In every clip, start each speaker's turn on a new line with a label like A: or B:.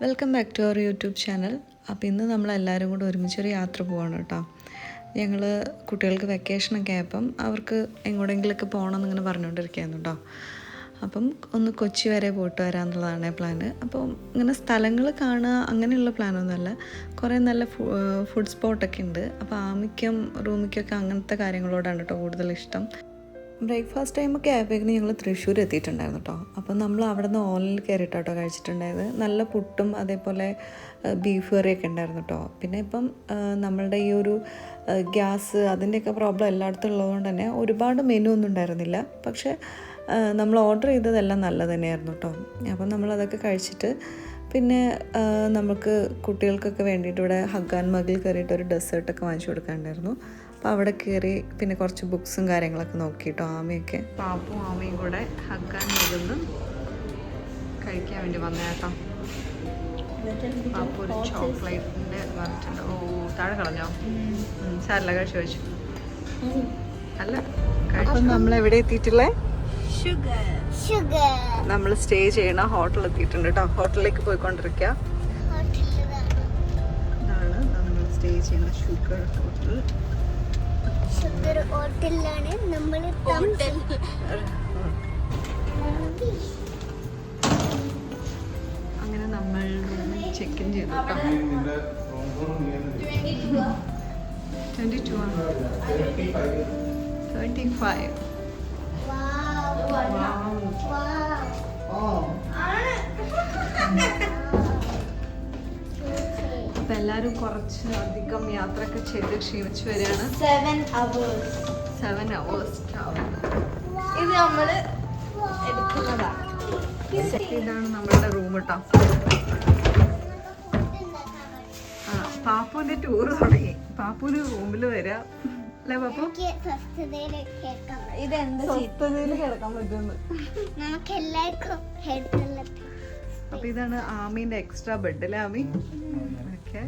A: Welcome back to our YouTube channel. അപ്പോൾ ഇന്ന് നമ്മളെല്ലാവരും കൂടെ ഒരുമിച്ചൊരു യാത്ര പോവാണ് കേട്ടോ. ഞങ്ങൾ കുട്ടികൾക്ക് വെക്കേഷനൊക്കെ ആയപ്പം അവർക്ക് എങ്ങോട്ടെങ്കിലൊക്കെ പോകണം എന്നിങ്ങനെ പറഞ്ഞുകൊണ്ടിരിക്കുകയായിരുന്നു കേട്ടോ. അപ്പം ഒന്ന് കൊച്ചി വരെ പോയിട്ട് വരാമെന്നുള്ളതാണ് പ്ലാന്. അപ്പം ഇങ്ങനെ സ്ഥലങ്ങൾ കാണുക അങ്ങനെയുള്ള പ്ലാനൊന്നുമല്ല, കുറേ നല്ല ഫുഡ് സ്പോട്ടൊക്കെ ഉണ്ട്. അപ്പോൾ ആമിക്കും റൂമിക്കൊക്കെ അങ്ങനത്തെ കാര്യങ്ങളോടാണ് കേട്ടോ കൂടുതൽ ഇഷ്ടം. ബ്രേക്ക്ഫാസ്റ്റ് ടൈമൊക്കെ ആയപ്പോഴേക്കും ഞങ്ങൾ തൃശ്ശൂർ എത്തിയിട്ടുണ്ടായിരുന്നു കേട്ടോ. അപ്പം നമ്മൾ അവിടെ നിന്ന് ഓണിൽ കയറിയിട്ടോ കഴിച്ചിട്ടുണ്ടായത്. നല്ല പുട്ടും അതേപോലെ ബീഫ് കറിയൊക്കെ ഉണ്ടായിരുന്നു കേട്ടോ. പിന്നെ ഇപ്പം നമ്മളുടെ ഈ ഒരു ഗ്യാസ് അതിൻ്റെയൊക്കെ പ്രോബ്ലം എല്ലായിടത്തും ഉള്ളതുകൊണ്ട് തന്നെ ഒരുപാട് മെനു ഒന്നും ഉണ്ടായിരുന്നില്ല. പക്ഷേ നമ്മൾ ഓർഡർ ചെയ്തതെല്ലാം നല്ലത് തന്നെയായിരുന്നു കേട്ടോ. അപ്പം നമ്മളതൊക്കെ കഴിച്ചിട്ട് പിന്നെ നമുക്ക് കുട്ടികൾക്കൊക്കെ വേണ്ടിയിട്ട് ഇവിടെ ഹഗ് ആൻഡ് മഗിൽ കയറിയിട്ട് ഒരു ഡെസേർട്ടൊക്കെ വാങ്ങിച്ചു കൊടുക്കാനുണ്ടായിരുന്നു. അപ്പോൾ അവിടെ കയറി പിന്നെ കുറച്ച് ബുക്സും കാര്യങ്ങളൊക്കെ നോക്കിയിട്ടോ. ആമയൊക്കെ പാപ്പും ആമയും കൂടെ ഹഗ് ആൻഡ് മഗിൽ കഴിക്കാൻ വേണ്ടി വന്ന കേട്ടോ. പാപ്പു ഒരു ചോക്ലേറ്റിൻ്റെ പറഞ്ഞിട്ടുണ്ട്. ഓ താഴെ കളഞ്ഞോ? സാരല്ല, കഴിച്ചു കഴിച്ചു. അല്ല അപ്പം നമ്മളെവിടെ എത്തിയിട്ടില്ലേ? നമ്മൾ സ്റ്റേ ചെയ്യണ ഹോട്ടൽ എത്തിയിട്ടുണ്ട് കേട്ടോ. ഹോട്ടലിലേക്ക് പോയിക്കൊണ്ടിരിക്കുക. ഇതാണ് നമ്മൾ സ്റ്റേ ചെയ്യുന്ന ഷുഗർ ഹോട്ടൽ. അങ്ങനെ നമ്മൾ ചെക്ക് ഇൻ ചെയ്തു കേട്ടോ. 22 ആണ്. 35. അപ്പൊ എല്ലാരും കുറച്ച് അധികം യാത്രയൊക്കെ ചെയ്ത് ക്ഷീണിച്ചു വരികയാണ്.
B: 7 hours. ഇത് നമ്മള് എടുക്കുന്നതാണ്.
A: ഇതാണ് നമ്മളുടെ റൂം കേട്ടോ. പാപ്പുവിന്റെ ടൂറ് തുടങ്ങി. പാപ്പുവിന് റൂമിൽ വരാ അല്ലേ പാപ്പു?
B: ഇതെന്ത്
A: സ്വസ്ഥതയിൽ കിടക്കാൻ പറ്റുന്നു. അപ്പൊ ഇതാണ് ആമീന്റെ എക്സ്ട്രാ ബെഡ് അല്ലേ ആമി? ഓക്കെ,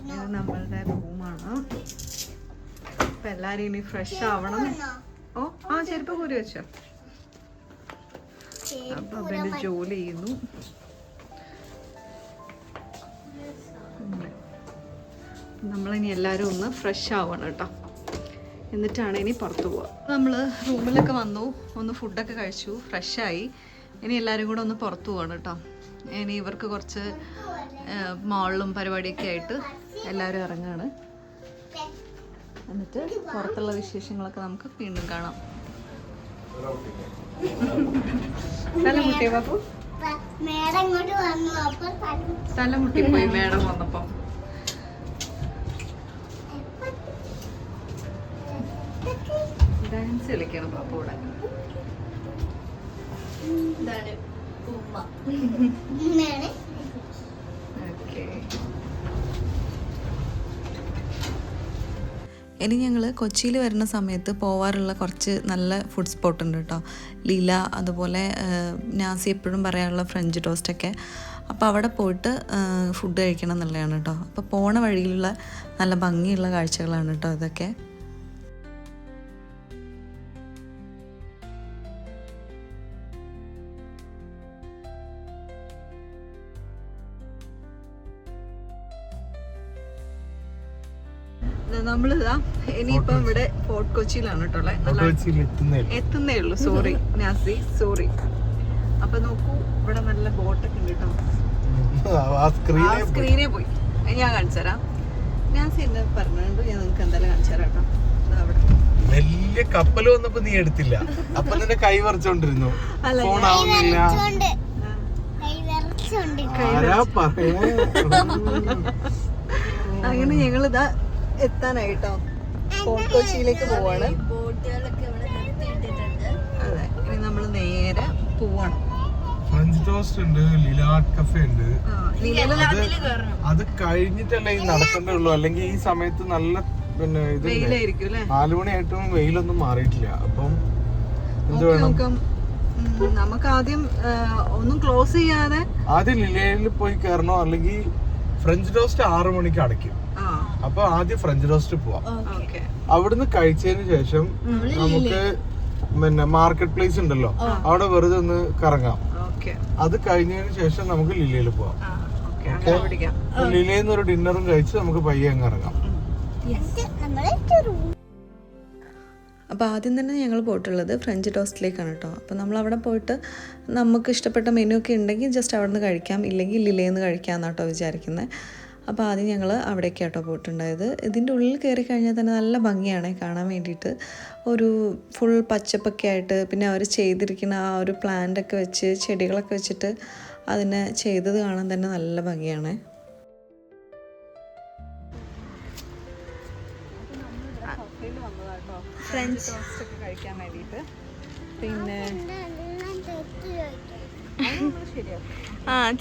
A: ഇത് നമ്മളുടെ റൂമാണ്. അപ്പൊ എല്ലാരും ഇനി ഫ്രഷ് ആവണം. ഓ ആ ചെരുപ്പ് കൂരി വെച്ചോ. അപ്പൊ അവന്റെ ജോലി ചെയ്യുന്നു. നമ്മളിനി എല്ലാവരും ഒന്ന് ഫ്രഷ് ആവണം കേട്ടോ. എന്നിട്ടാണ് ഇനി പുറത്ത് പോവുക. നമ്മൾ റൂമിലൊക്കെ വന്നു, ഒന്ന് ഫുഡൊക്കെ കഴിച്ചു, ഫ്രഷായി. ഇനി എല്ലാവരും കൂടെ ഒന്ന് പുറത്ത് പോവാണ് കേട്ടോ. ഇനി ഇവർക്ക് കുറച്ച് മോളിലും പരിപാടിയൊക്കെ ആയിട്ട് എല്ലാവരും ഇറങ്ങാണ്. എന്നിട്ട് പുറത്തുള്ള വിശേഷങ്ങളൊക്കെ നമുക്ക് വീണ്ടും കാണാം. തലമുട്ടിയോ പാപ്പു? തലമുട്ടി പോയി മേഡം വന്നപ്പോ. ഡാൻസ് കളിക്കണം പാപ്പു ഇവിടെ. ഇനി ഞങ്ങൾ കൊച്ചിയിൽ വരുന്ന സമയത്ത് പോവാറുള്ള കുറച്ച് നല്ല ഫുഡ് സ്പോട്ട് ഉണ്ട് കേട്ടോ. ലീല, അതുപോലെ നാസി എപ്പോഴും പറയാനുള്ള ഫ്രഞ്ച് ടോസ്റ്റൊക്കെ. അപ്പോൾ അവിടെ പോയിട്ട് ഫുഡ് കഴിക്കണം എന്നുള്ളതാണ് കേട്ടോ. അപ്പോൾ പോണ വഴിയിലുള്ള നല്ല ഭംഗിയുള്ള കാഴ്ചകളാണ് കേട്ടോ ഇതൊക്കെ. നമ്മളിതാ ഇനിയിപ്പം ഇവിടെ ഫോർട്ട് കൊച്ചിയിലാണ് കേട്ടോ. എത്തുന്നേ ഉള്ളൂ. Sorry Nazi, sorry. അപ്പൊ നോക്കൂ, ഇവിടെ നല്ല ബോട്ടൊക്കെ ഉണ്ട് കേട്ടോ. സ്ക്രീനേ പോയി. ഞാൻ കാണിച്ചു തരാം. നാസി എന്നെ പറഞ്ഞുകൊണ്ട് ഞാൻ നിങ്ങൾക്ക് എന്തായാലും കാണിച്ചു തരാം കേട്ടോ. അവിടെ
C: വലിയ കപ്പൽ വന്നപ്പോ നീ എടുത്തില്ല. അപ്പൊ നിന്റെ കൈ വരച്ചോണ്ടിരുന്നു.
A: അങ്ങനെ ഞങ്ങളിതാ എത്താനായിട്ടോ ഫോർട്ട് കൊച്ചിയിലേക്ക് പോവാണ്. അതെ, ഇനി നമ്മൾ നേരെ പോവാണ്.
C: ഫ്രഞ്ച് ടോസ്റ്റ് ഉണ്ട്, ലിലാട്ട് കഫേ ഉണ്ട്. അത് കഴിഞ്ഞിട്ടല്ലേ ഈ നടക്കണ്ടുള്ളൂ. അല്ലെങ്കിൽ ഈ സമയത്ത് നല്ല പിന്നെ ഇത് 4 മണിയായിട്ടും വെയിലൊന്നും മാറിയിട്ടില്ല. അപ്പം എന്ത് വേണം,
A: നമുക്ക് ആദ്യം ഒന്നും ക്ലോസ് ചെയ്യാതെ
C: ആദ്യം ലിലയിൽ പോയി കയറണോ, അല്ലെങ്കിൽ ഫ്രഞ്ച് ടോസ്റ്റ് 6 മണിക്ക് അടയ്ക്കും. അപ്പൊ ആദ്യം ഫ്രഞ്ച് ടോസ്റ്റ് പോവാം. അവിടുന്ന് കഴിച്ചതിന് ശേഷം നമുക്ക് പിന്നെ മാർക്കറ്റ് പ്ലേസ് ഉണ്ടല്ലോ, അവിടെ വെറുതെ ഒന്ന് കറങ്ങാം. അത് കഴിഞ്ഞതിന് ശേഷം നമുക്ക് ലില്ലയിൽ പോവാം. ലിലയിൽ ഒരു ഡിന്നറും കഴിച്ച് നമുക്ക് പയ്യെ അങ്ങ് ഇറങ്ങാം.
A: അപ്പോൾ ആദ്യം തന്നെ ഞങ്ങൾ പോയിട്ടുള്ളത് ഫ്രഞ്ച് ടോസ്റ്റിലേക്കാണ് കേട്ടോ. അപ്പോൾ നമ്മൾ അവിടെ പോയിട്ട് നമുക്ക് ഇഷ്ടപ്പെട്ട മെനു ഒക്കെ ഉണ്ടെങ്കിൽ ജസ്റ്റ് അവിടെ നിന്ന് കഴിക്കാം, ഇല്ലെങ്കിൽ ലിലയിൽ നിന്ന് കഴിക്കാമെന്നാണ് കേട്ടോ വിചാരിക്കുന്നത്. അപ്പോൾ ആദ്യം ഞങ്ങൾ അവിടേക്കാണ് കേട്ടോ പോയിട്ടുണ്ടായത്. ഇതിൻ്റെ ഉള്ളിൽ കയറി കഴിഞ്ഞാൽ തന്നെ നല്ല ഭംഗിയാണ് കാണാൻ വേണ്ടിയിട്ട്. ഒരു ഫുൾ പച്ചപ്പൊക്കെ ആയിട്ട്, പിന്നെ അവർ ചെയ്തിരിക്കുന്ന ആ ഒരു പ്ലാന്റൊക്കെ വെച്ച് ചെടികളൊക്കെ വെച്ചിട്ട് അതിനെ ചെയ്തത് കാണാൻ തന്നെ നല്ല ഭംഗിയാണ്. ഫ്രഞ്ച് ടോസ്റ്റ് ഒക്കെ കഴിക്കാൻ വേണ്ടിയിട്ട്. പിന്നെ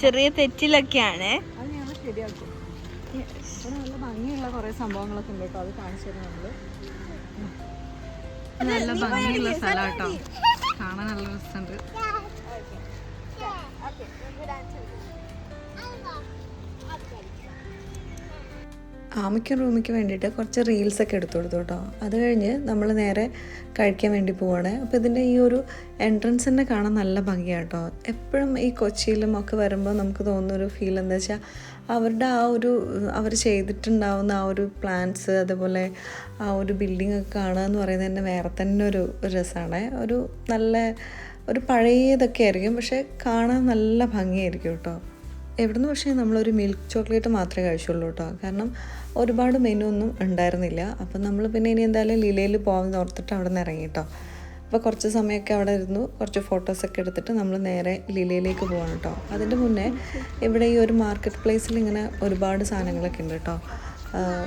B: ചെറിയ തെറ്റിലൊക്കെയാണ്.
A: അത് ഞങ്ങൾ ശരിയാക്കും. ഇവിടെ നല്ല ഭംഗിയുള്ള കുറേ സംഭവങ്ങളൊക്കെ ഉണ്ട് കേട്ടോ, അത് കാണിച്ചു തരാം നമ്മൾ. നല്ല ഭംഗിയുള്ള സ്ഥലം കേട്ടോ, കാണാൻ നല്ല രസമുണ്ട്. ആമിക്കും റൂമിക്ക് വേണ്ടിയിട്ട് കുറച്ച് റീൽസൊക്കെ എടുത്തു കൊടുത്തു കേട്ടോ. അത് കഴിഞ്ഞ് നമ്മൾ നേരെ കഴിക്കാൻ വേണ്ടി പോവാണ്. അപ്പോൾ ഇതിൻ്റെ ഈ ഒരു എൻട്രൻസ് തന്നെ കാണാൻ നല്ല ഭംഗിയാണ് കേട്ടോ. എപ്പോഴും ഈ കൊച്ചിയിലും ഒക്കെ വരുമ്പോൾ നമുക്ക് തോന്നുന്നൊരു ഫീൽ എന്താ വെച്ചാൽ അവരുടെ ആ ഒരു അവർ ചെയ്തിട്ടുണ്ടാവുന്ന ആ ഒരു പ്ലാൻസ്, അതേപോലെ ആ ഒരു ബിൽഡിംഗ് ഒക്കെ കാണുക എന്ന് പറയുന്നത് തന്നെ വേറെ തന്നെ ഒരു രസമാണ്. ഒരു നല്ല ഒരു പഴയതൊക്കെ ആയിരിക്കും, പക്ഷേ കാണാൻ നല്ല ഭംഗിയായിരിക്കും കേട്ടോ. എവിടുന്ന് പക്ഷേ നമ്മളൊരു മിൽക്ക് ചോക്ലേറ്റ് മാത്രമേ കഴിച്ചുള്ളൂ കേട്ടോ, കാരണം ഒരുപാട് മെനു ഒന്നും ഉണ്ടായിരുന്നില്ല. അപ്പം നമ്മൾ പിന്നെ ഇനി എന്തായാലും ലീലയിൽ പോകാമെന്ന് ഓർത്തിട്ട് അവിടെ നിന്ന് ഇറങ്ങി കേട്ടോ. അപ്പോൾ കുറച്ച് സമയമൊക്കെ അവിടെ ഇരുന്നു, കുറച്ച് ഫോട്ടോസൊക്കെ എടുത്തിട്ട് നമ്മൾ നേരെ ലീലയിലേക്ക് പോകണം കേട്ടോ. അതിൻ്റെ മുന്നേ ഇവിടെ ഈ ഒരു മാർക്കറ്റ് പ്ലേസിൽ ഇങ്ങനെ ഒരുപാട് സാധനങ്ങളൊക്കെ ഉണ്ട് കേട്ടോ.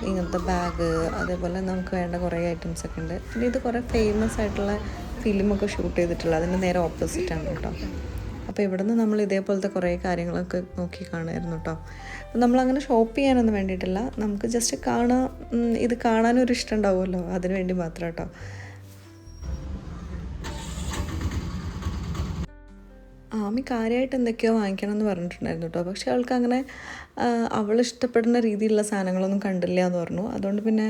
A: ഇങ്ങനത്തെ ബാഗ്, അതേപോലെ നമുക്ക് വേണ്ട കുറേ ഐറ്റംസൊക്കെ ഉണ്ട്. പിന്നെ ഇത് കുറേ ഫേമസ് ആയിട്ടുള്ള ഫിലിമൊക്കെ ഷൂട്ട് ചെയ്തിട്ടുള്ള അതിൻ്റെ നേരെ ഓപ്പോസിറ്റാണ് കേട്ടോ. അപ്പോൾ ഇവിടെ നിന്ന് നമ്മൾ ഇതേപോലത്തെ കുറേ കാര്യങ്ങളൊക്കെ നോക്കി കാണുമായിരുന്നു കേട്ടോ. അപ്പോൾ നമ്മളങ്ങനെ ഷോപ്പ് ചെയ്യാനൊന്നും വേണ്ടിയിട്ടില്ല, നമുക്ക് ജസ്റ്റ് ഇത് കാണാനൊരു ഇഷ്ടം ഉണ്ടാവുമല്ലോ, അതിന് വേണ്ടി മാത്രം കേട്ടോ. ആമി കാര്യമായിട്ട് എന്തൊക്കെയോ വാങ്ങിക്കണം എന്ന് പറഞ്ഞിട്ടുണ്ടായിരുന്നു കേട്ടോ, പക്ഷേ അവൾക്ക് അങ്ങനെ അവൾ ഇഷ്ടപ്പെടുന്ന രീതിയിലുള്ള സാധനങ്ങളൊന്നും കണ്ടില്ല എന്ന് പറഞ്ഞു. അതുകൊണ്ട് പിന്നെ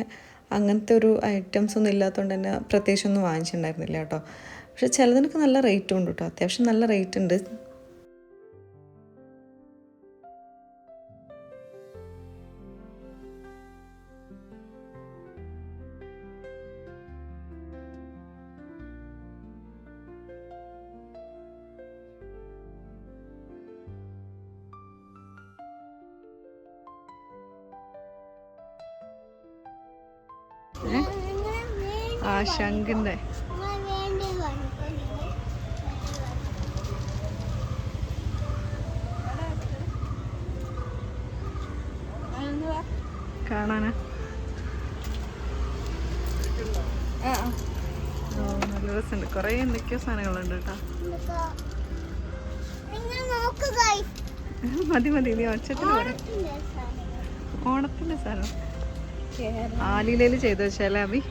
A: അങ്ങനത്തെ ഒരു ഐറ്റംസ് ഒന്നും ഇല്ലാത്തതുകൊണ്ട് തന്നെ പ്രത്യേകിച്ചൊന്നും വാങ്ങിച്ചിട്ടുണ്ടായിരുന്നില്ല കേട്ടോ. പക്ഷെ ചിലതിനൊക്കെ നല്ല റേറ്റും ഉണ്ട് കേട്ടോ, അത്യാവശ്യം നല്ല റേറ്റ് ഉണ്ട്. ആ ശംഖിൻ്റെ കാണാനാ നല്ല രസമുണ്ട്. കുറേ എന്തൊക്കെയോ സാധനങ്ങളുണ്ട് കേട്ടോ. മതി നീ ഒച്ചത്തിന് പറയാം. ഓണത്തിന്റെ സാധനം ആലിലയിൽ ചെയ്തു വെച്ചാലേ അഭി.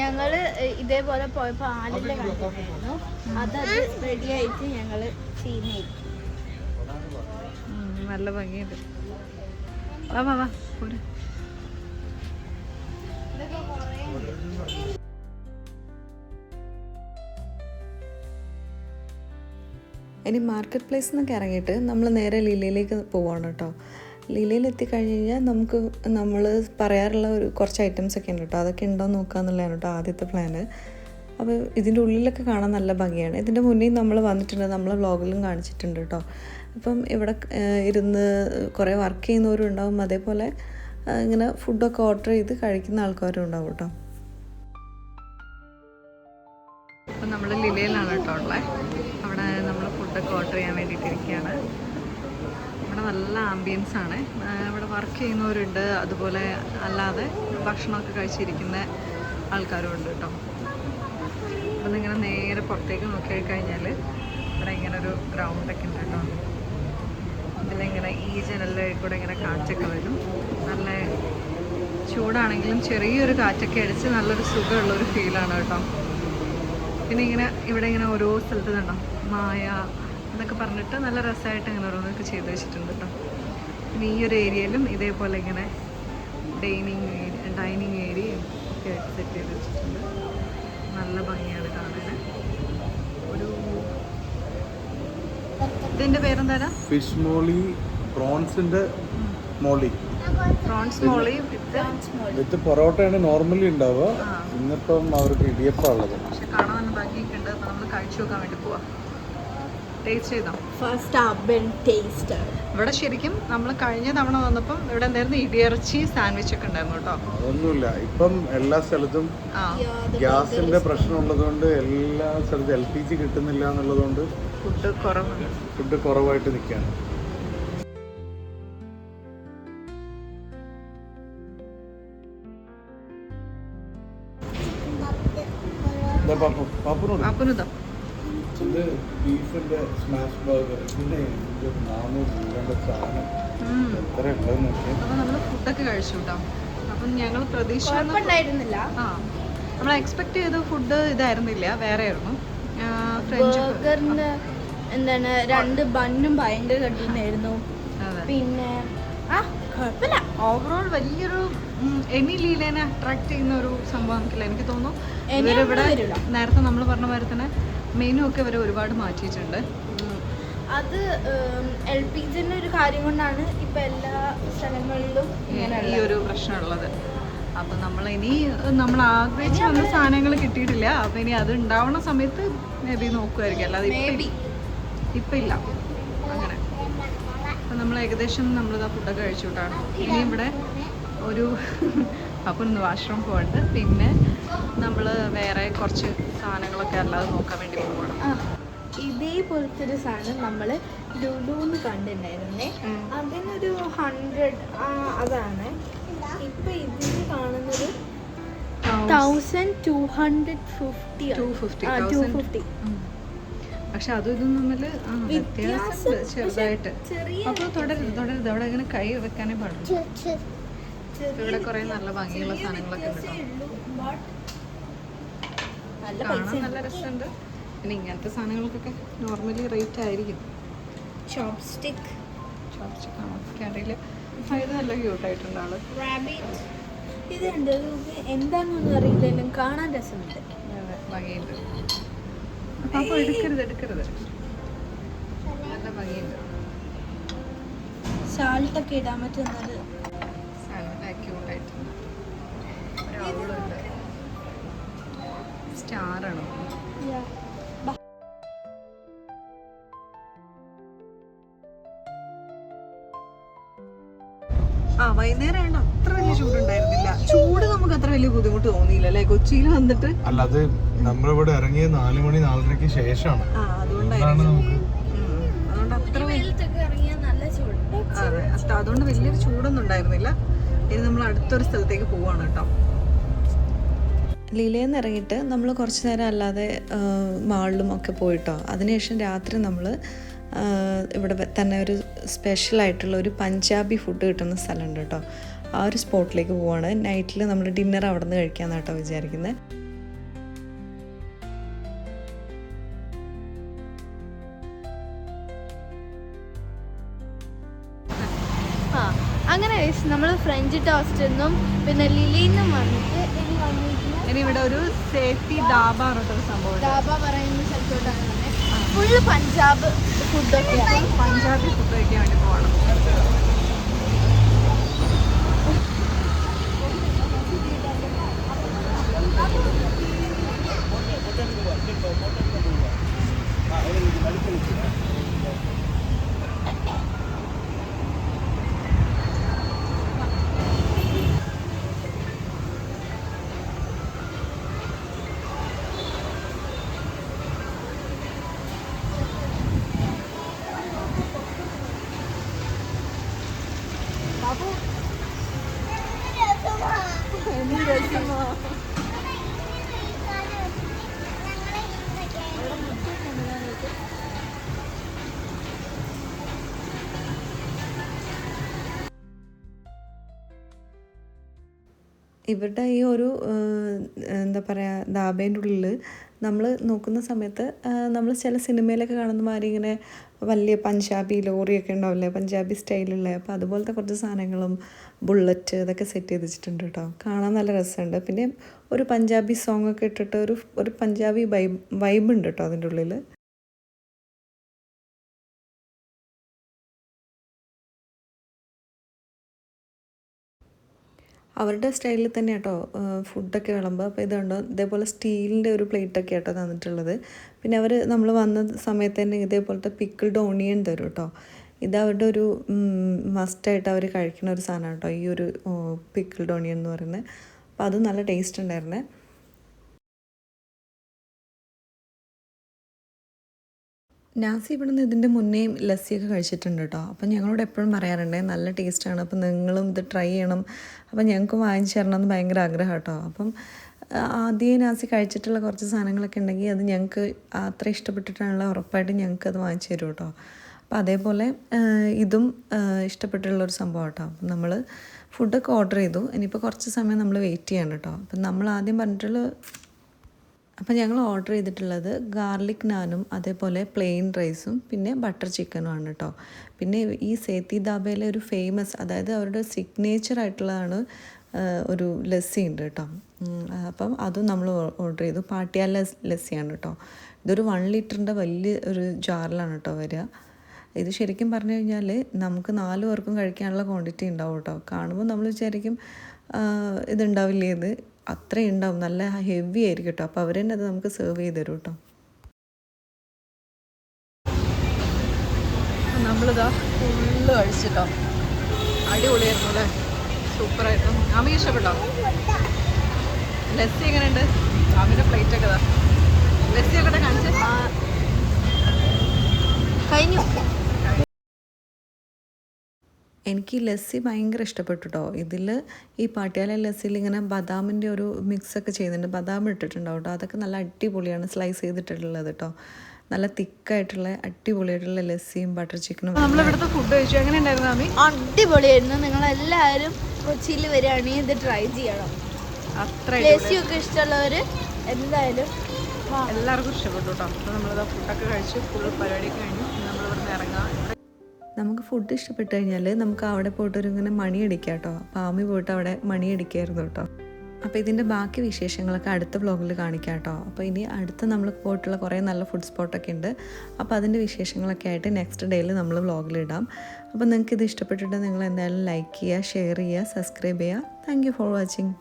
B: ഞങ്ങള് ഇതേപോലെ പോയപ്പോ ആലില കണ്ടിട്ടുണ്ടായിരുന്നു, അത് റെഡി ആയിട്ട് ഞങ്ങള് ചെയ്യുന്നതായിരിക്കും.
A: നല്ല ഭംഗിയുണ്ട്. വാ പോര്. ഇനി മാർക്കറ്റ് പ്ലേസിൽ നിന്നൊക്കെ ഇറങ്ങിയിട്ട് നമ്മൾ നേരെ ലീലയിലേക്ക് പോവാണ് കേട്ടോ. ലീലയിൽ എത്തിക്കഴിഞ്ഞ് കഴിഞ്ഞാൽ നമുക്ക് നമ്മൾ പറയാറുള്ള കുറച്ച് ഐറ്റംസ് ഒക്കെ ഉണ്ട് കേട്ടോ, അതൊക്കെ ഉണ്ടോ എന്ന് നോക്കുക എന്നുള്ളതാണ് കേട്ടോ ആദ്യത്തെ പ്ലാന്. അപ്പോൾ ഇതിൻ്റെ ഉള്ളിലൊക്കെ കാണാൻ നല്ല ഭംഗിയാണ്. ഇതിൻ്റെ മുന്നേ നമ്മൾ വന്നിട്ടുണ്ട്, നമ്മളെ വ്ളോഗിലും കാണിച്ചിട്ടുണ്ട് കേട്ടോ. അപ്പം ഇവിടെ ഇരുന്ന് കുറേ വർക്ക് ചെയ്യുന്നവരും ഉണ്ടാവും, അതേപോലെ ഇങ്ങനെ ഫുഡൊക്കെ ഓർഡർ ചെയ്ത് കഴിക്കുന്ന ആൾക്കാരും ഉണ്ടാവും കേട്ടോ. അപ്പം നമ്മൾ ലീലയിലാണ് കേട്ടോ ഉള്ളത്. അവിടെ നമ്മൾ ഫുഡൊക്കെ ഓർഡർ ചെയ്യാൻ വേണ്ടിയിട്ടിരിക്കുകയാണ്. ഇവിടെ നല്ല ആംബിയൻസ് ആണ്. ഇവിടെ വർക്ക് ചെയ്യുന്നവരുണ്ട്, അതുപോലെ അല്ലാതെ ഭക്ഷണമൊക്കെ കഴിച്ചിരിക്കുന്ന ആൾക്കാരും ഉണ്ട് കേട്ടോ. അപ്പം നിങ്ങനെ നേരെ പുറത്തേക്ക് നോക്കി കഴിഞ്ഞാൽ ഇവിടെ ഇങ്ങനെ ഒരു ഗ്രൗണ്ടൊക്കെ ഉണ്ട് കേട്ടോ. ഇതിലിങ്ങനെ ഈ ജനലിൽ കൂടെ ഇങ്ങനെ കാറ്റൊക്കെ വരും. നല്ല ചൂടാണെങ്കിലും ചെറിയൊരു കാറ്റൊക്കെ അടിച്ച് നല്ലൊരു സുഖമുള്ളൊരു ഫീലാണ് കേട്ടോ. പിന്നെ ഇങ്ങനെ ഇവിടെ ഇങ്ങനെ ഓരോ സ്ഥലത്ത് കണ്ടോ മായ എന്നൊക്കെ പറഞ്ഞിട്ട് നല്ല രസമായിട്ട് ഇങ്ങനെ ഓരോന്നൊക്കെ ചെയ്ത് വെച്ചിട്ടുണ്ട് കേട്ടോ. പിന്നെ ഈ ഒരു ഏരിയയിലും ഇതേപോലെ ഇങ്ങനെ ഡൈനിങ് ഏരിയയും ഒക്കെ ആയിട്ട് സെറ്റ് ചെയ്ത് വെച്ചിട്ടുണ്ട്. നല്ല ഭംഗിയാണ് കാണാൻ. ഇതിന്റെ പേരെന്താ?
C: ഫിഷ് മോളി പ്രോൺസിന്റെ മോളി
A: പ്രോൺസ് മോളി
C: വിത്ത് പൊറോട്ടയാണ് നോർമലി ഉണ്ടാവുക. ഇന്നിപ്പം അവർക്ക് ഇടിയപ്പം ഉള്ളത്.
A: പക്ഷെ കാണാൻ നല്ല ഭംഗിയൊക്കെ ഉണ്ട്. അപ്പോൾ നമ്മൾ കഴിച്ചു നോക്കാൻ വേണ്ടി പോവാം. ടേസ്റ്റ് ചെയ്തോ?
B: ടേസ്റ്റ്.
A: ഇവിടെ ശരിക്കും നമ്മൾ കഴിഞ്ഞ തവണ വന്നപ്പം ഇവിടെ എന്തായിരുന്നു, ഇടിയിറച്ചി സാൻഡ്വിച്ച് ഒക്കെ ഉണ്ടായിരുന്നു കേട്ടോ.
C: അതൊന്നുമില്ല. ഇപ്പം എല്ലാ സ്ഥലത്തും ഗ്യാസിന്റെ പ്രശ്നം ഉള്ളതുകൊണ്ട് എല്ലാ സ്ഥലത്തും LPG കിട്ടുന്നില്ല എന്നുള്ളതുകൊണ്ട് ഫുഡ് കുറവായിട്ട് നിൽക്കുകയാണ്.
A: പാപ്പുനുതാ
C: ഇത് ബീഫിന്റെ സ്മാഷ് ബർഗർ. ഇതിന്റെ 400 രൂപയുടെ സാധനം എത്ര ഉണ്ടെന്ന് നോക്കിയാൽ.
A: അപ്പോൾ നമ്മൾ ഫുഡൊക്കെ കഴിച്ചു കേട്ടോ. അപ്പം ഞങ്ങൾ പ്രതീക്ഷ നമ്മൾ എക്സ്പെക്ട് ചെയ്ത ഫുഡ് ഇതായിരുന്നില്ല, വേറെ ആയിരുന്നു.
B: ബർഗറിന് എന്താണ് 2 ബണ്ണും ഭയങ്കര കട്ടിയായിരുന്നു. പിന്നെ കുഴപ്പമില്ല.
A: ഓവറോൾ വലിയൊരു എമി ലീലേനെ അട്രാക്ട് ചെയ്യുന്ന ഒരു സംഭവം നമുക്കില്ല. എനിക്ക് തോന്നുന്നു ഇവരിവിടെ നേരത്തെ നമ്മൾ പറഞ്ഞ മാതിരി തന്നെ മെനു ഒക്കെ ഇവർ ഒരുപാട് മാറ്റിയിട്ടുണ്ട്.
B: അത് LPGന്റെ ഒരു കാര്യം കൊണ്ടാണ് ഇപ്പൊ എല്ലാ സ്ഥലങ്ങളിലും
A: ഈ ഒരു പ്രശ്നമുള്ളത്. അപ്പം നമ്മൾ ആഗ്രഹിച്ച് വന്ന സാധനങ്ങൾ കിട്ടിയിട്ടില്ല. അപ്പം ഇനി അത് ഉണ്ടാവുന്ന സമയത്ത് മേ ബി നോക്കുമായിരിക്കും, അല്ലാതെ ഇപ്പം ഇല്ല അങ്ങനെ. അപ്പം നമ്മൾ ഏകദേശം നമ്മളിതാ ഫുഡൊക്കെ കഴിച്ചു വിട്ടാണ്. ഇനി ഇവിടെ ഒരു അപ്പം ഒന്ന് വാഷ്റൂം പോയിട്ട് പിന്നെ നമ്മൾ വേറെ കുറച്ച് സാധനങ്ങളൊക്കെ അല്ലാതെ നോക്കാൻ വേണ്ടി പോകണം.
B: ഇതേപോലത്തെ ഒരു സാധനം നമ്മൾ ലുലുന്ന് കണ്ടിട്ടുണ്ടായിരുന്നേ. അതിനൊരു 100 അതാണ്. ഇപ്പൊ ഇതിന് കാണുന്നത് 1250.
A: പക്ഷെ അതും ഇതും തമ്മിൽ വ്യത്യാസം ചെറുതായിട്ട്. അപ്പോൾ തുടരുത് അവിടെ ഇങ്ങനെ കൈ വെക്കാനേ പാടില്ല. ഇവിടെ കുറെ നല്ല ഭംഗിയുള്ള സാധനങ്ങളൊക്കെ ഉണ്ട് കേട്ടോ. കാണാൻ നല്ല രസമുണ്ട്. പിന്നെ ഇങ്ങനത്തെ സാധനങ്ങൾക്കൊക്കെ നോർമലി റേറ്റ് ആയിരിക്കും.
B: ചോപ്സ്റ്റിക്
A: ആണോ അറിയില്ല. ഇത് നല്ല ക്യൂട്ടായിട്ടുണ്ട് ആള്.
B: ഇതുണ്ട്, എന്താണെന്നൊന്നും അറിയില്ലെങ്കിലും കാണാൻ രസമുണ്ട്,
A: ഭംഗിയുണ്ട്. അപ്പോൾ എടുക്കരുത് നല്ല ഭംഗിയുണ്ട്.
B: സാൾട്ടൊക്കെ ഇടാൻ പറ്റുന്നത്
A: ക്യൂട്ടായിട്ടുണ്ട്. ഒരാളുണ്ട്, സ്റ്റാറാണോ? വൈകുന്നേരം ആയതുകൊണ്ട് അത്ര വലിയ ചൂടുണ്ടായിരുന്നില്ല. ചൂട് നമുക്ക് അത്ര വലിയ ബുദ്ധിമുട്ട് തോന്നിയില്ല അല്ലേ കൊച്ചിയിൽ വന്നിട്ട്.
C: അല്ല, അത് നമ്മളിവിടെ ഇറങ്ങിയ 4 മണി 4:30 ശേഷമാണ്.
A: അതുകൊണ്ട് വലിയൊരു ചൂടൊന്നും ഉണ്ടായിരുന്നില്ല. ഇനി നമ്മൾ അടുത്തൊരു സ്ഥലത്തേക്ക് പോവാണ് കേട്ടോ. ലീലയിൽ നിന്ന് ഇറങ്ങിയിട്ട് നമ്മൾ കുറച്ച് നേരം അല്ലാതെ മാളിലും ഒക്കെ പോയിട്ടോ. അതിനുശേഷം രാത്രി നമ്മൾ ഇവിടെ തന്നെ ഒരു സ്പെഷ്യലായിട്ടുള്ള ഒരു പഞ്ചാബി ഫുഡ് കിട്ടുന്ന സ്ഥലമുണ്ട് കേട്ടോ. ആ ഒരു സ്പോട്ടിലേക്ക് പോവാണ്. നൈറ്റിൽ നമ്മൾ ഡിന്നർ അവിടെ നിന്ന് കഴിക്കാമെന്ന് കേട്ടോ വിചാരിക്കുന്നത്.
B: അങ്ങനെ നമ്മൾ ഫ്രഞ്ച് ടോസ്റ്റെന്നും പിന്നെ ലിലിന്നും വന്നിട്ട്
A: ഇനി ഇവിടെ ഒരു സേഫി ഡാബ പറഞ്ഞിട്ടൊരു സംഭവം.
B: ഡാബ പറയുന്ന സ്ഥലത്തോട്ടാണ് ഫുള്ള് പഞ്ചാബ് ഫുഡൊക്കെയാണ്.
A: പഞ്ചാബി ഫുഡ് കഴിക്കാൻ വേണ്ടി പോകണം. ഇവരുടെ ഈ ഒരു എന്താ പറയുക ധാബേൻ്റെ ഉള്ളിൽ നമ്മൾ നോക്കുന്ന സമയത്ത് നമ്മൾ ചില സിനിമയിലൊക്കെ കാണുന്ന മാതിരി ഇങ്ങനെ വലിയ പഞ്ചാബി ലോറിയൊക്കെ ഉണ്ടാവില്ലേ, പഞ്ചാബി സ്റ്റൈലുള്ള. അപ്പോൾ അതുപോലത്തെ കുറച്ച് സാധനങ്ങളും ബുള്ളറ്റ് ഇതൊക്കെ സെറ്റ് ചെയ്ത് വെച്ചിട്ടുണ്ട് കേട്ടോ. കാണാൻ നല്ല രസമുണ്ട്. പിന്നെ ഒരു പഞ്ചാബി സോങ് ഒക്കെ ഇട്ടിട്ട് ഒരു പഞ്ചാബി വൈബ് ഉണ്ട് കേട്ടോ അതിൻ്റെ ഉള്ളിൽ. അവരുടെ സ്റ്റൈലിൽ തന്നെ കേട്ടോ ഫുഡൊക്കെ വിളമ്പുക. അപ്പോൾ ഇതുണ്ടോ ഇതേപോലെ സ്റ്റീലിൻ്റെ ഒരു പ്ലേറ്റൊക്കെ കേട്ടോ തന്നിട്ടുള്ളത്. പിന്നെ അവർ നമ്മൾ വന്ന സമയത്ത് തന്നെ ഇതേപോലത്തെ പിക്കിൾഡ് ഓണിയൻ തരും കേട്ടോ. ഇത് അവരുടെ ഒരു മസ്റ്റായിട്ട് അവർ കഴിക്കുന്ന ഒരു സാധനമാണ് കേട്ടോ, ഈ ഒരു പിക്കിൾഡ് ഓണിയൻ എന്ന് പറയുന്നത്. അപ്പോൾ അത് നല്ല ടേസ്റ്റ് ഉണ്ടായിരുന്നേ. നാസി ഇവിടുന്ന് ഇതിൻ്റെ മുന്നേയും ലസ്സിയൊക്കെ കഴിച്ചിട്ടുണ്ട് കേട്ടോ. അപ്പം ഞങ്ങളോട് എപ്പോഴും പറയാറുണ്ട് നല്ല ടേസ്റ്റാണ്, അപ്പം നിങ്ങളും ഇത് ട്രൈ ചെയ്യണം, അപ്പം ഞങ്ങൾക്ക് വാങ്ങിച്ചു തരണം എന്ന് ഭയങ്കര ആഗ്രഹം കേട്ടോ. അപ്പം ആദ്യം നാസി കഴിച്ചിട്ടുള്ള കുറച്ച് സാധനങ്ങളൊക്കെ ഉണ്ടെങ്കിൽ അത് ഞങ്ങൾക്ക് അത്ര ഇഷ്ടപ്പെട്ടിട്ടാണല്ലോ, ഉറപ്പായിട്ടും ഞങ്ങൾക്ക് അത് വാങ്ങിച്ചു തരും കേട്ടോ. അപ്പോൾ അതേപോലെ ഇതും ഇഷ്ടപ്പെട്ടുള്ളൊരു സംഭവം കേട്ടോ. അപ്പം നമ്മൾ ഫുഡൊക്കെ ഓർഡർ ചെയ്തു. ഇനിയിപ്പോൾ കുറച്ച് സമയം നമ്മൾ വെയിറ്റ് ചെയ്യണം കേട്ടോ. അപ്പം നമ്മൾ ആദ്യം പറഞ്ഞിട്ടുള്ള അപ്പം ഞങ്ങൾ ഓർഡർ ചെയ്തിട്ടുള്ളത് ഗാർലിക് നാനും അതേപോലെ പ്ലെയിൻ റൈസും പിന്നെ ബട്ടർ ചിക്കനും ആണ് കേട്ടോ. പിന്നെ ഈ സേത്തി ധാബയിലെ ഒരു ഫേമസ്, അതായത് അവരുടെ സിഗ്നേച്ചർ ആയിട്ടുള്ളതാണ് ഒരു ലസ്സി ഉണ്ട് കേട്ടോ. അപ്പം അതും നമ്മൾ ഓർഡർ ചെയ്തു. പാട്ടിയാല ലസ്സിയാണ് കേട്ടോ. ഇതൊരു 1 ലിറ്ററിൻ്റെ വലിയ ഒരു ജാറിലാണ് കേട്ടോ വരിക. ഇത് ശരിക്കും പറഞ്ഞു കഴിഞ്ഞാൽ നമുക്ക് 4 പേർക്കും കഴിക്കാനുള്ള ക്വാണ്ടിറ്റി ഉണ്ടാവും കേട്ടോ. കാണുമ്പോൾ നമ്മൾ വിചാരിക്കും ഇതുണ്ടാവില്ലേ, ഇത് അത്രയും ഉണ്ടാവും, നല്ല ഹെവി ആയിരിക്കും കേട്ടോ. അപ്പോൾ അവർ തന്നെ അത് നമുക്ക് സെർവ് ചെയ്ത് തരും കേട്ടോ.
D: നമ്മളിതാ ഫുള്ള് കഴിച്ചിട്ടോ. അടിപൊളിയായിരുന്നു അല്ലേ, സൂപ്പറായിരുന്നു. ആമി ഇഷ്ടപ്പെട്ടോ? ലസ്സി എങ്ങനെയുണ്ട്? ആമിൻ്റെ പ്ലേറ്റൊക്കെ ഇതാ, ലസ്സിയൊക്കെ കാണിച്ച്
B: കഴിഞ്ഞു.
A: എനിക്ക് ലസ്സി ഭയങ്കര ഇഷ്ടപ്പെട്ടു കേട്ടോ. ഇതിൽ ഈ പാട്ടിയാല ലസ്സിയിൽ ഇങ്ങനെ ബദാമിൻ്റെ ഒരു മിക്സൊക്കെ ചെയ്യുന്നുണ്ട്, ബദാം ഇട്ടിട്ടുണ്ടാവും കേട്ടോ. അതൊക്കെ നല്ല അടിപൊളിയാണ് സ്ലൈസ് ചെയ്തിട്ടുള്ളത് കേട്ടോ. നല്ല തിക്കായിട്ടുള്ള അടിപൊളിയായിട്ടുള്ള ലസ്സിയും ബട്ടർ ചിക്കനും.
D: നമ്മളിവിടുത്തെ ഫുഡ് കഴിച്ചു, എങ്ങനെ ഉണ്ടായിരുന്നു ആമി?
B: അടിപൊളിയായിരുന്നു. നിങ്ങളെല്ലാവരും കൊച്ചിയിൽ വരികയാണെങ്കിൽ ഇത് ട്രൈ ചെയ്യണം.
D: അത്ര
B: ലസ്സിയൊക്കെ ഇഷ്ടമുള്ളവർ എന്തായാലും
D: എല്ലാവർക്കും ഇഷ്ടപ്പെട്ടു കേട്ടോ. അപ്പോൾ നമ്മളിതാ ഫുഡൊക്കെ കഴിച്ചു, ഫുൾ പരിപാടിയൊക്കെ കഴിഞ്ഞു. നമ്മളിവിടുന്ന് ഇറങ്ങാം.
A: നമുക്ക് ഫുഡ് ഇഷ്ടപ്പെട്ട് കഴിഞ്ഞാൽ നമുക്ക് അവിടെ പോയിട്ടൊരു ഇങ്ങനെ മണിയടിക്കാം കേട്ടോ. അപ്പോൾ ആമി പോയിട്ട് അവിടെ മണിയടിക്കായിരുന്നു കേട്ടോ. അപ്പോൾ ഇതിൻ്റെ ബാക്കി വിശേഷങ്ങളൊക്കെ അടുത്ത വ്ളോഗിൽ കാണിക്കാം കേട്ടോ. അപ്പോൾ ഇനി അടുത്ത നമ്മൾ പോയിട്ടുള്ള കുറേ നല്ല ഫുഡ് സ്പോട്ടൊക്കെ ഉണ്ട്. അപ്പോൾ അതിൻ്റെ വിശേഷങ്ങളൊക്കെ ആയിട്ട് നെക്സ്റ്റ് ഡേയിൽ നമ്മൾ വ്ളോഗിലിടാം. അപ്പോൾ നിങ്ങൾക്ക് ഇത് ഇഷ്ടപ്പെട്ടിട്ട് നിങ്ങൾ എന്തായാലും ലൈക്ക് ചെയ്യുക, ഷെയർ ചെയ്യുക, സബ്സ്ക്രൈബ് ചെയ്യുക. Thank you for watching.